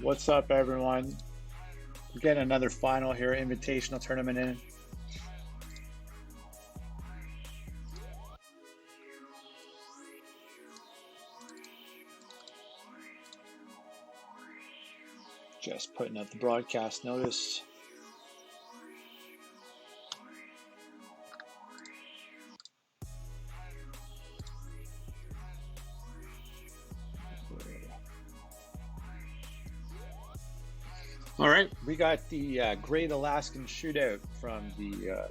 What's up, everyone? We're getting another final here, invitational tournament in. Just putting out the broadcast notice. All right, we got the Great Alaskan Shootout from the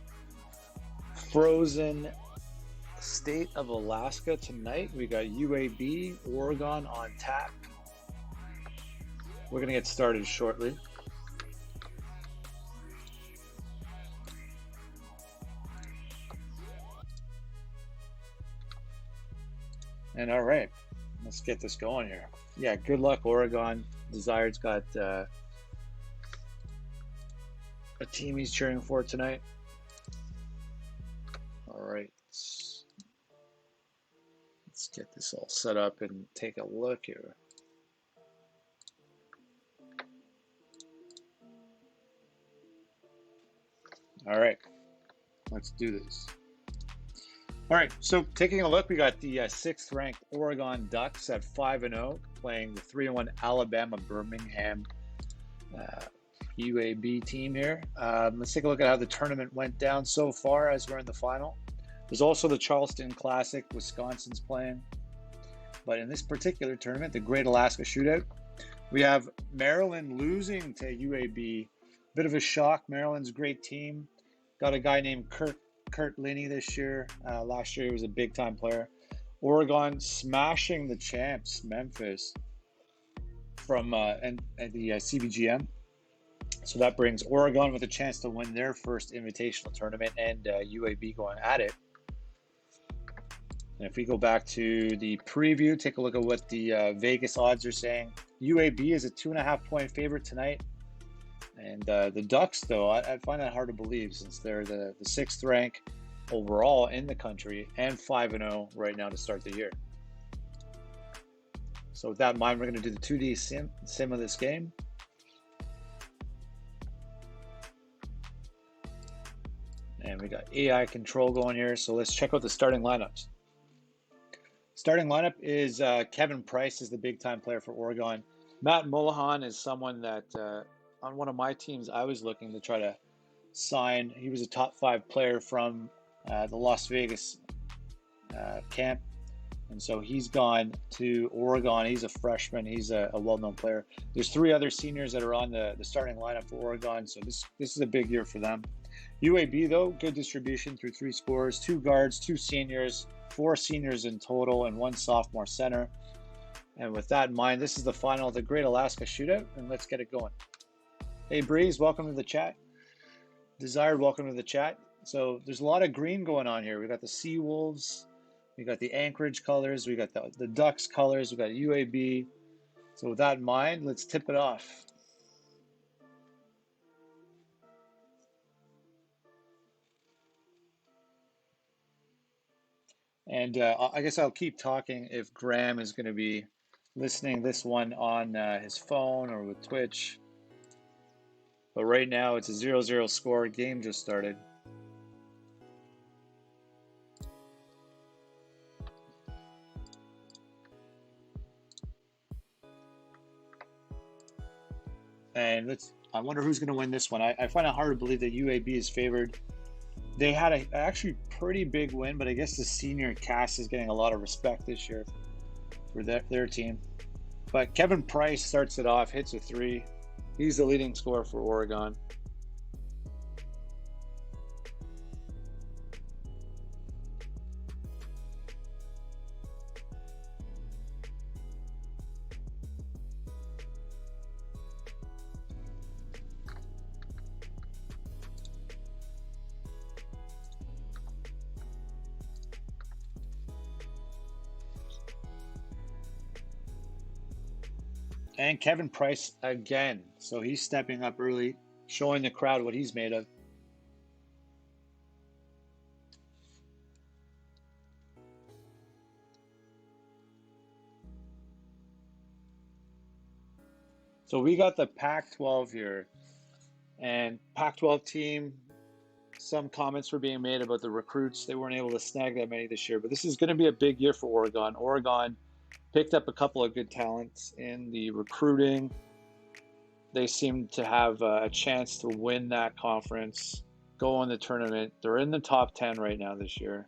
frozen state of Alaska tonight. We got UAB, Oregon on tap. We're going to get started shortly. And all right, let's get this going here. Yeah, good luck, Oregon. Desired's got a team he's cheering for tonight. All right, let's get this all set up and take a look here. All right, let's do this. All right, so taking a look, we got the 6th ranked Oregon Ducks at 5-0, playing the 3-1 Alabama Birmingham UAB team here. Let's take a look at how the tournament went down so far as we're in the final. There's also the Charleston Classic, Wisconsin's playing. But in this particular tournament, the Great Alaska Shootout, we have Maryland losing to UAB. Bit of a shock. Maryland's a great team. Got a guy named Kurt Linney this year. Last year he was a big-time player. Oregon smashing the champs, Memphis, from the CBGM. So that brings Oregon with a chance to win their first invitational tournament, and UAB going at it. And if we go back to the preview, take a look at what the Vegas odds are saying. UAB is a 2.5-point favorite tonight. And the Ducks, though, I find that hard to believe since they're the 6th rank overall in the country and 5-0 right now to start the year. So with that in mind, we're going to do the 2D sim of this game. And we got AI control going here. So let's check out the starting lineups. Starting lineup is Kevin Price is the big-time player for Oregon. Matt Mullahan is someone that on one of my teams I was looking to try to sign. He was a top 5 player from the Las Vegas camp. And so he's gone to Oregon. He's a freshman. He's a well-known player. There's 3 other seniors that are on the starting lineup for Oregon. So this is a big year for them. UAB, though, good distribution through 3 scorers, 2 guards, 2 seniors, 4 seniors in total, and 1 sophomore center. And with that in mind, this is the final of the Great Alaska Shootout, and let's get it going. Hey, Breeze, welcome to the chat. Desired, welcome to the chat. So there's a lot of green going on here. We got the Seawolves, we got the Anchorage colors, we got the Ducks colors, we got UAB. So with that in mind, let's tip it off. And I guess I'll keep talking if Graham is going to be listening this one on his phone or with Twitch. But right now it's a 0-0 score. Game just started. And I wonder who's going to win this one. I find it hard to believe that UAB is favored. They had a actually pretty big win, but I guess the senior cast is getting a lot of respect this year for their team. But Kevin Price starts it off, hits a 3. He's the leading scorer for Oregon. And Kevin Price again. So he's stepping up early, showing the crowd what he's made of. So we got the Pac-12 here, and Pac-12 team, some comments were being made about the recruits. They weren't able to snag that many this year, but this is going to be a big year for Oregon. Oregon picked up a couple of good talents in the recruiting. They seem to have a chance to win that conference, go in the tournament. They're in the top 10 right now this year.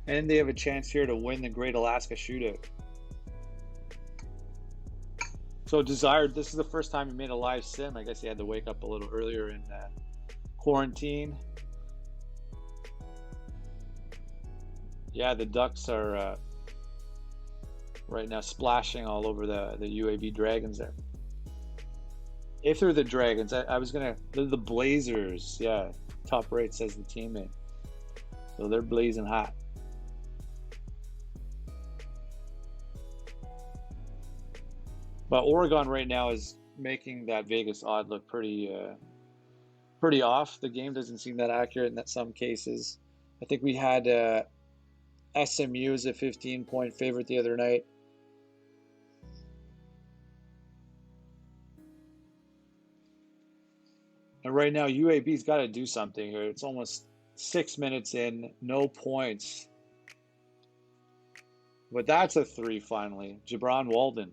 And they have a chance here to win the Great Alaska Shootout. So Desired, this is the first time he made a live sim. I guess he had to wake up a little earlier in quarantine. Yeah, the Ducks are right now splashing all over the UAB Dragons there. If they're the Dragons, they're the Blazers. Yeah, top right says the teammate. So they're blazing hot. But Oregon right now is making that Vegas odd look pretty off. The game doesn't seem that accurate in some cases. I think we had SMU as a 15-point favorite the other night. And right now, UAB's got to do something here. It's almost 6 minutes in, no points. But that's a three finally. Jabron Walden.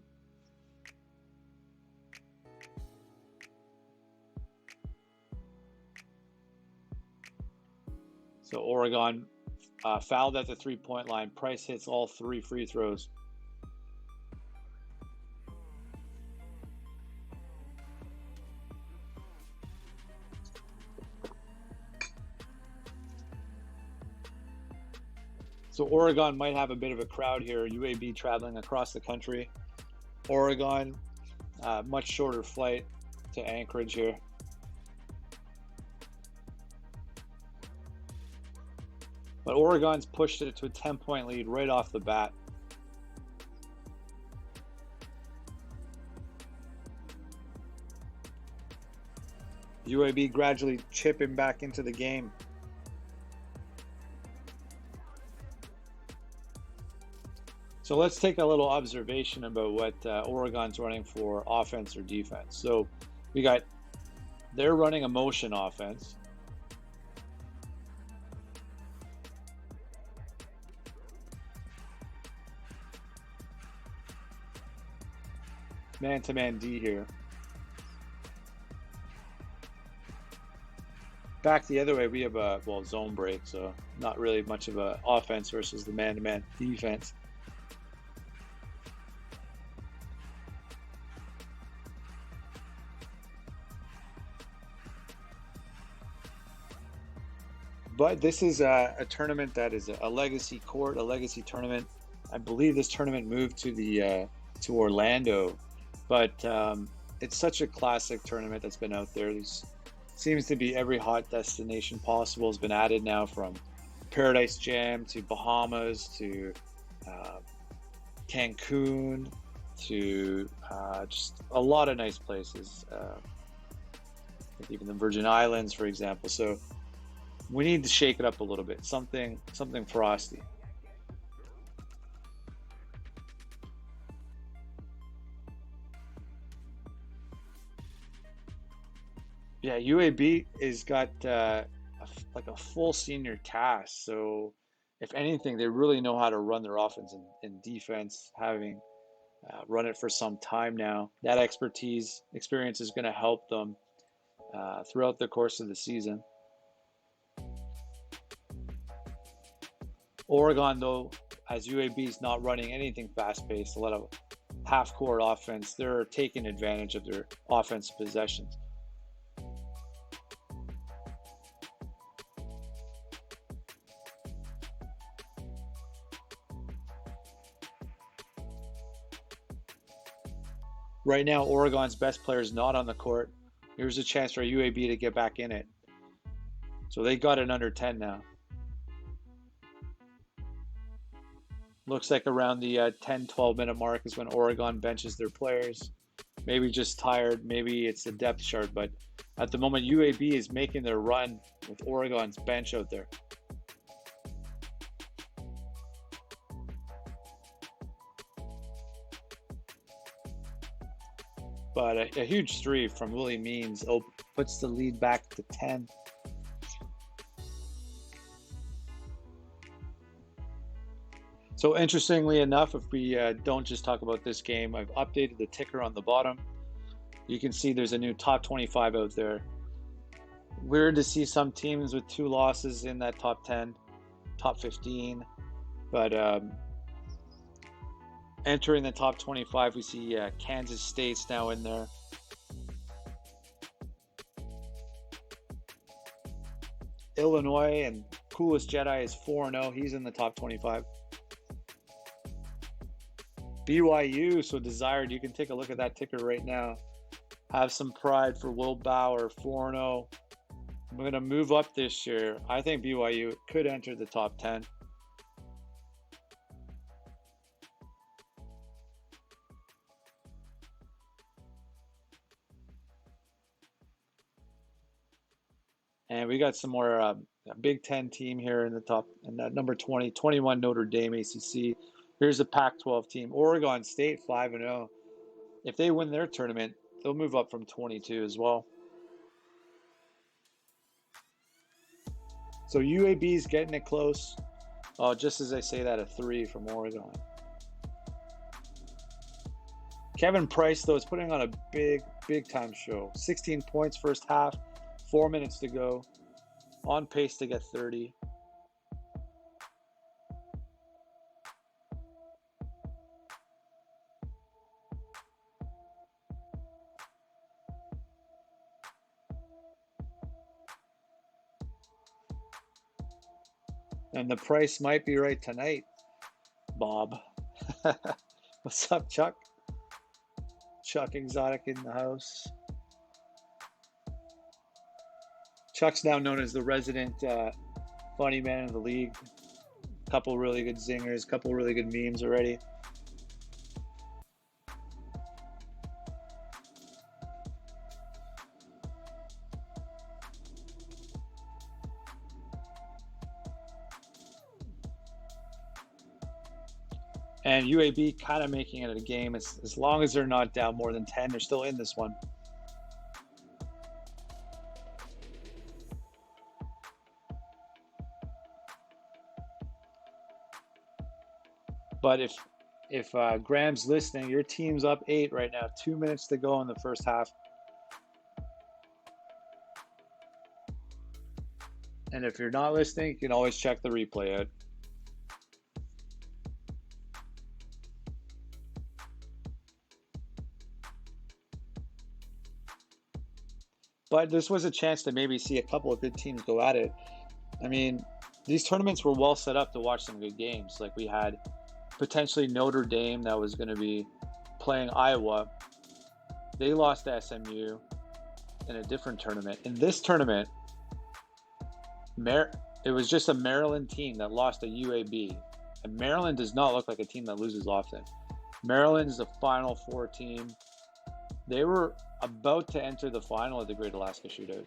So Oregon fouled at the three-point line. Price hits all 3 free throws. So Oregon might have a bit of a crowd here. UAB traveling across the country. Oregon, much shorter flight to Anchorage here. But Oregon's pushed it to a 10-point lead right off the bat. UAB gradually chipping back into the game. So let's take a little observation about what Oregon's running for offense or defense. So they're running a motion offense. Man-to-man D here. Back the other way, we have a zone break, so not really much of an offense versus the man-to-man defense. But this is a tournament that is a legacy court, a legacy tournament. I believe this tournament moved to Orlando, but it's such a classic tournament that's been out there. There's seems to be every hot destination possible has been added now, from Paradise Jam to Bahamas to Cancun to just a lot of nice places. Like even the Virgin Islands, for example. So we need to shake it up a little bit. Something frosty. Yeah, UAB has got like a full senior cast. So if anything, they really know how to run their offense and defense, having run it for some time now. That experience is going to help them throughout the course of the season. Oregon, though, as UAB is not running anything fast-paced, a lot of half-court offense, they're taking advantage of their offensive possessions. Right now, Oregon's best player is not on the court. Here's a chance for UAB to get back in it. So they got it under 10 now. Looks like around the 10-12 minute mark is when Oregon benches their players. Maybe just tired, maybe it's a depth chart, but at the moment UAB is making their run with Oregon's bench out there. But a huge three from Willie Means puts the lead back to 10. So interestingly enough, if we don't just talk about this game, I've updated the ticker on the bottom. You can see there's a new top 25 out there. Weird to see some teams with 2 losses in that top 10, top 15. But entering the top 25, we see Kansas State's now in there. Illinois and Coolest Jedi is 4-0. He's in the top 25. BYU, so desired. You can take a look at that ticker right now. Have some pride for Will Bauer, 4-0. I'm going to move up this year. I think BYU could enter the top 10. And we got some more a Big Ten team here in the top, and that number 20, 21 Notre Dame ACC. Here's a Pac-12 team, Oregon State, 5-0. If they win their tournament, they'll move up from 22 as well. So UAB's getting it close. Oh, just as I say that, a 3 from Oregon. Kevin Price, though, is putting on a big time show. 16 points first half, 4 minutes to go. On pace to get 30. And the price might be right tonight, Bob. What's up, Chuck? Chuck Exotic in the house. Chuck's now known as the resident funny man of the league. Couple really good zingers, couple really good memes already. And UAB kind of making it a game. As long as they're not down more than 10, they're still in this one. But if Graham's listening, your team's up 8 right now. 2 minutes to go in the first half. And if you're not listening, you can always check the replay out. But this was a chance to maybe see a couple of good teams go at it. I mean, these tournaments were well set up to watch some good games. Like we had potentially Notre Dame that was going to be playing Iowa. They lost to SMU in a different tournament. In this tournament, it was just a Maryland team that lost to UAB. And Maryland does not look like a team that loses often. Maryland's the Final Four team. They were about to enter the final of the Great Alaska Shootout.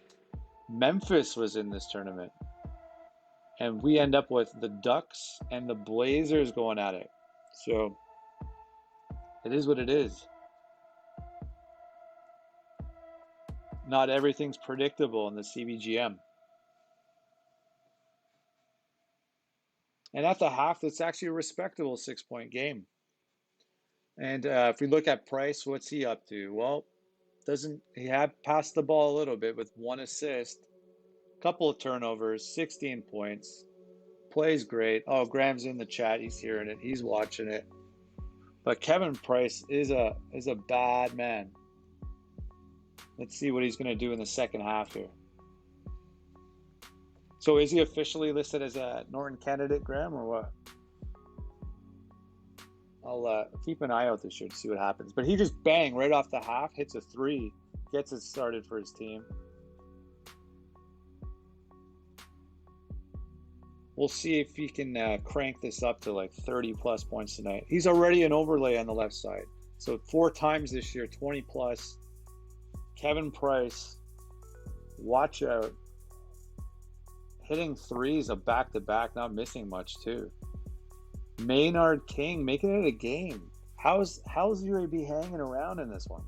Memphis was in this tournament. And we end up with the Ducks and the Blazers going at it. So, it is what it is. Not everything's predictable in the CBGM. And at the half, it's actually a respectable 6-point game. And if we look at Price, what's he up to? Well, he had passed the ball a little bit with 1 assist, couple of turnovers, 16 points. Plays great. Oh, Graham's in the chat. He's hearing it. He's watching it. But Kevin Price is a bad man. Let's see what he's going to do in the second half here. So is he officially listed as a Norton candidate, Graham, or what? I'll keep an eye out this year to see what happens. But he just bang right off the half, hits a 3, gets it started for his team. We'll see if he can crank this up to like 30 plus points tonight. He's already an overlay on the left side. So 4 times this year, 20 plus. Kevin Price, watch out. Hitting 3s a back-to-back, not missing much too. Maynard King making it a game. How's UAB hanging around in this one?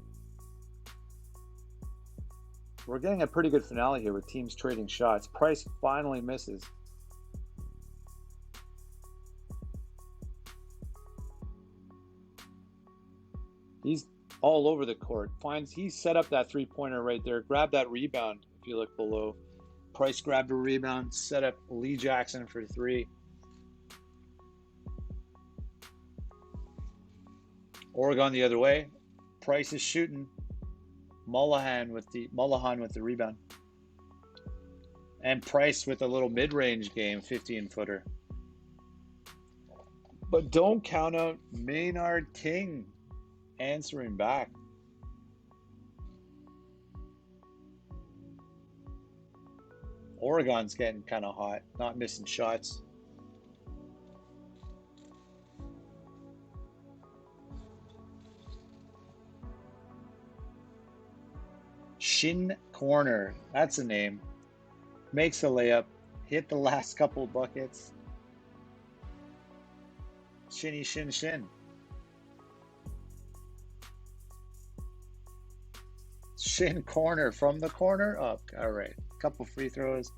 We're getting a pretty good finale here with teams trading shots. Price finally misses. He's all over the court. He set up that three-pointer right there. Grab that rebound if you look below. Price grabbed a rebound, set up Lee Jackson for three. Oregon the other way. Price is shooting. Mullahan with the rebound. And Price with a little mid-range game, 15-footer. But don't count out Maynard King answering back. Oregon's getting kind of hot, not missing shots. Shin Corner, that's a name. Makes a layup, hit the last couple buckets. Shinny Shin Shin. Shin Corner from the corner up. All right, couple free throws.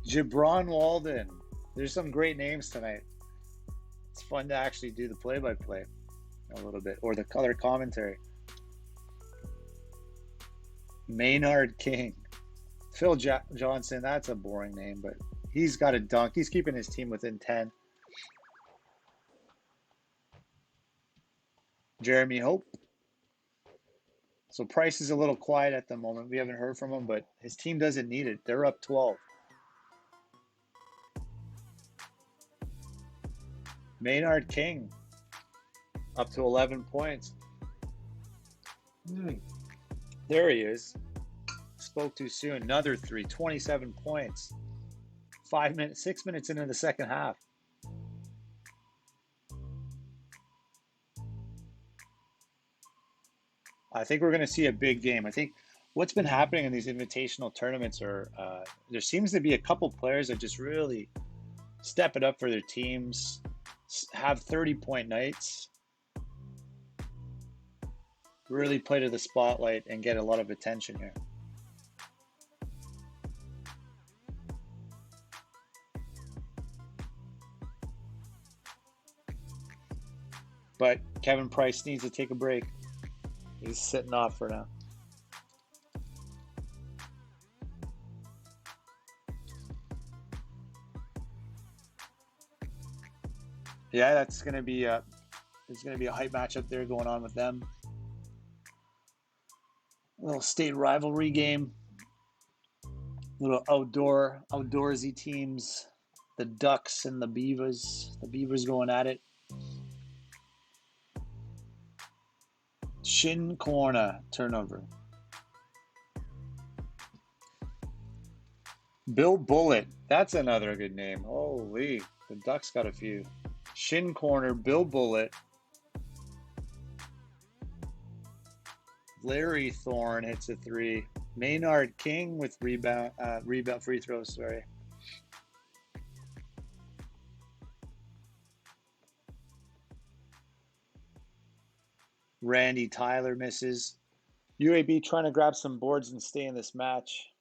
Gibran Walden. There's some great names tonight. It's fun to actually do the play-by-play a little bit, or the color commentary. Maynard King. Phil Johnson, that's a boring name, but he's got a dunk. He's keeping his team within 10. Jeremy Hope. So Price is a little quiet at the moment. We haven't heard from him, but his team doesn't need it. They're up 12. Maynard King up to 11 points. There he is. Spoke too soon. Another three, 27 points. 6 minutes into the second half. I think we're going to see a big game. I think what's been happening in these invitational tournaments are there seems to be a couple players that just really step it up for their teams, have 30-point nights, really play to the spotlight and get a lot of attention here. But Kevin Price needs to take a break. He's sitting off for now. Yeah, that's going to be there's going to be a hype matchup there going on with them. A little state rivalry game. Little outdoorsy teams. The Ducks and the Beavers. The Beavers going at it. Shin Corner turnover. Bill Bullitt. That's another good name. Holy, the Ducks got a few. Shin Corner, Bill Bullitt. Larry Thorne hits a three. Maynard King with rebound free throws, sorry. Randy Tyler misses. UAB trying to grab some boards and stay in this match.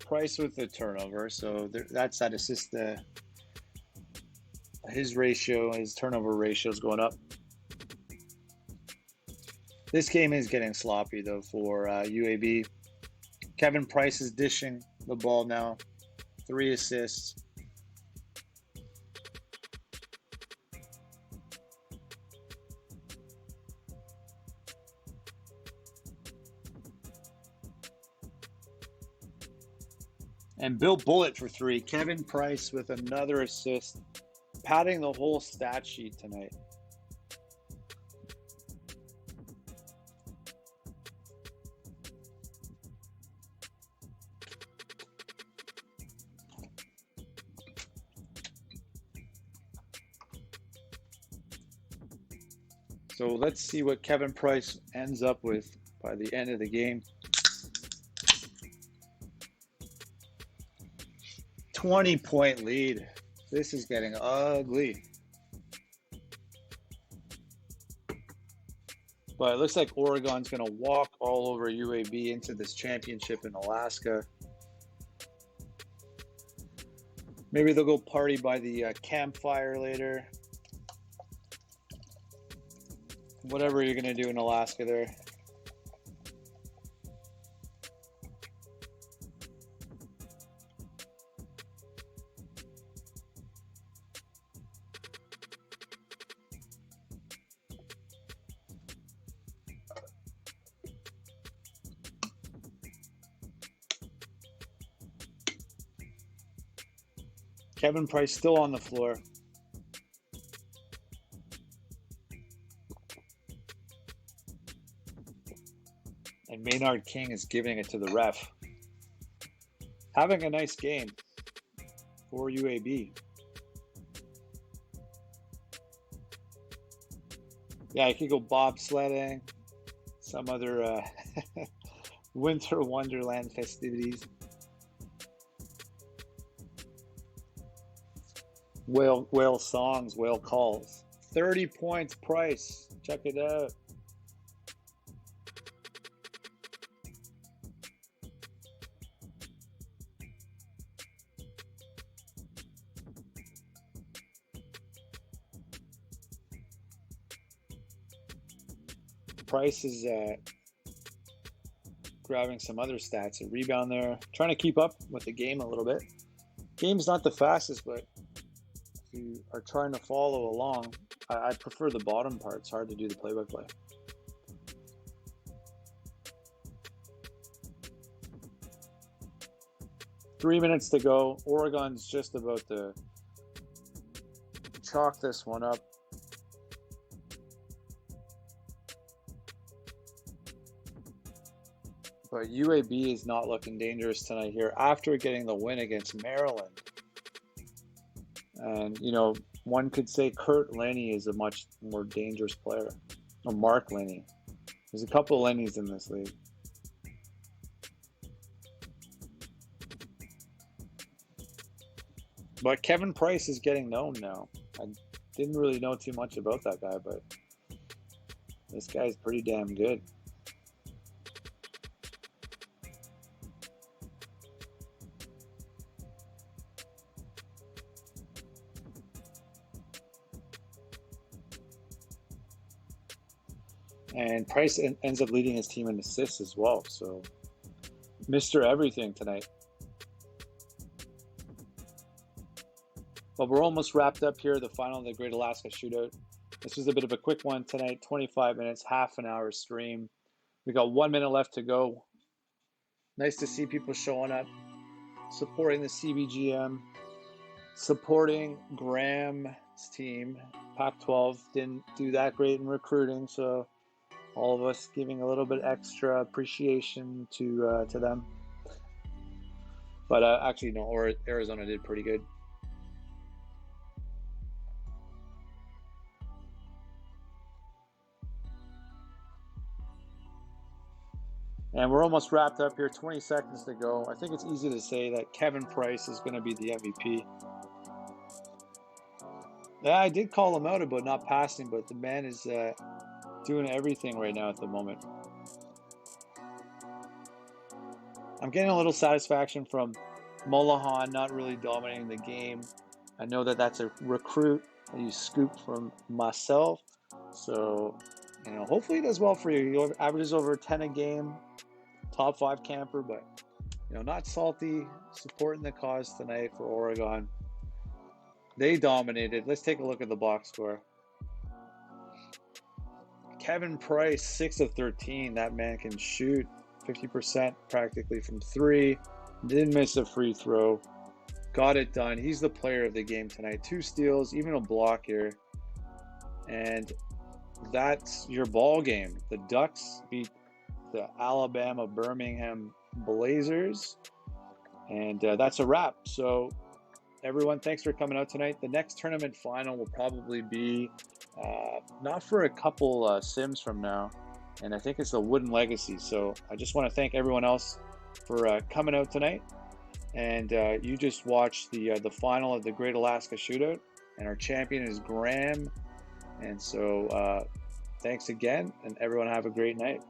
Price with the turnover, so that's that assist. His turnover ratio is going up. This game is getting sloppy though for UAB. Kevin Price is dishing the ball now. 3 assists. And Bill Bullitt for 3. Kevin Price with another assist. Padding the whole stat sheet tonight. So let's see what Kevin Price ends up with by the end of the game. 20-point lead. This is getting ugly. But it looks like Oregon's going to walk all over UAB into this championship in Alaska. Maybe they'll go party by the campfire later. Whatever you're going to do in Alaska there. Kevin Price still on the floor. And Maynard King is giving it to the ref. Having a nice game for UAB. Yeah, I could go bobsledding, some other winter wonderland festivities. Whale songs, whale calls. 30 points, Price. Check it out. Price is grabbing some other stats. A rebound there. Trying to keep up with the game a little bit. Game's not the fastest, but if you are trying to follow along, I prefer the bottom part. It's hard to do the play-by-play. Three minutes to go. Oregon's just about to chalk this one up. But UAB is not looking dangerous tonight here after getting the win against Maryland. And, you know, one could say Kurt Lenny is a much more dangerous player. Or Mark Lenny. There's a couple of Lennys in this league. But Kevin Price is getting known now. I didn't really know too much about that guy, but this guy's pretty damn good. And Price ends up leading his team in assists as well. So, Mr. Everything tonight. But we're almost wrapped up here, the final of the Great Alaska Shootout. This was a bit of a quick one tonight, 25 minutes, half an hour stream. We got 1 minute left to go. Nice to see people showing up, supporting the CBGM, supporting Graham's team. Pac-12 didn't do that great in recruiting, so all of us giving a little bit extra appreciation to them. But actually, no, Arizona did pretty good. And we're almost wrapped up here, 20 seconds to go. I think it's easy to say that Kevin Price is going to be the MVP. Yeah, I did call him out about not passing, but the man is doing everything right now at the moment. I'm getting a little satisfaction from Mullahan not really dominating the game. I know that that's a recruit that you scooped from myself. So, you know, hopefully he does well for you. He averages over 10 a game, top 5 camper, but, you know, not salty, supporting the cause tonight for Oregon. They dominated. Let's take a look at the box score. Kevin Price, 6 of 13. That man can shoot 50% practically from 3. Didn't miss a free throw. Got it done. He's the player of the game tonight. 2 steals, even a block here. And that's your ball game. The Ducks beat the Alabama Birmingham Blazers. And that's a wrap. So, everyone, thanks for coming out tonight. The next tournament final will probably be not for a couple sims from now, and I think it's the Wooden Legacy. So I just want to thank everyone else for coming out tonight, And you just watched the final of the Great Alaska Shootout, and our champion is Graham. And so thanks again, and everyone have a great night.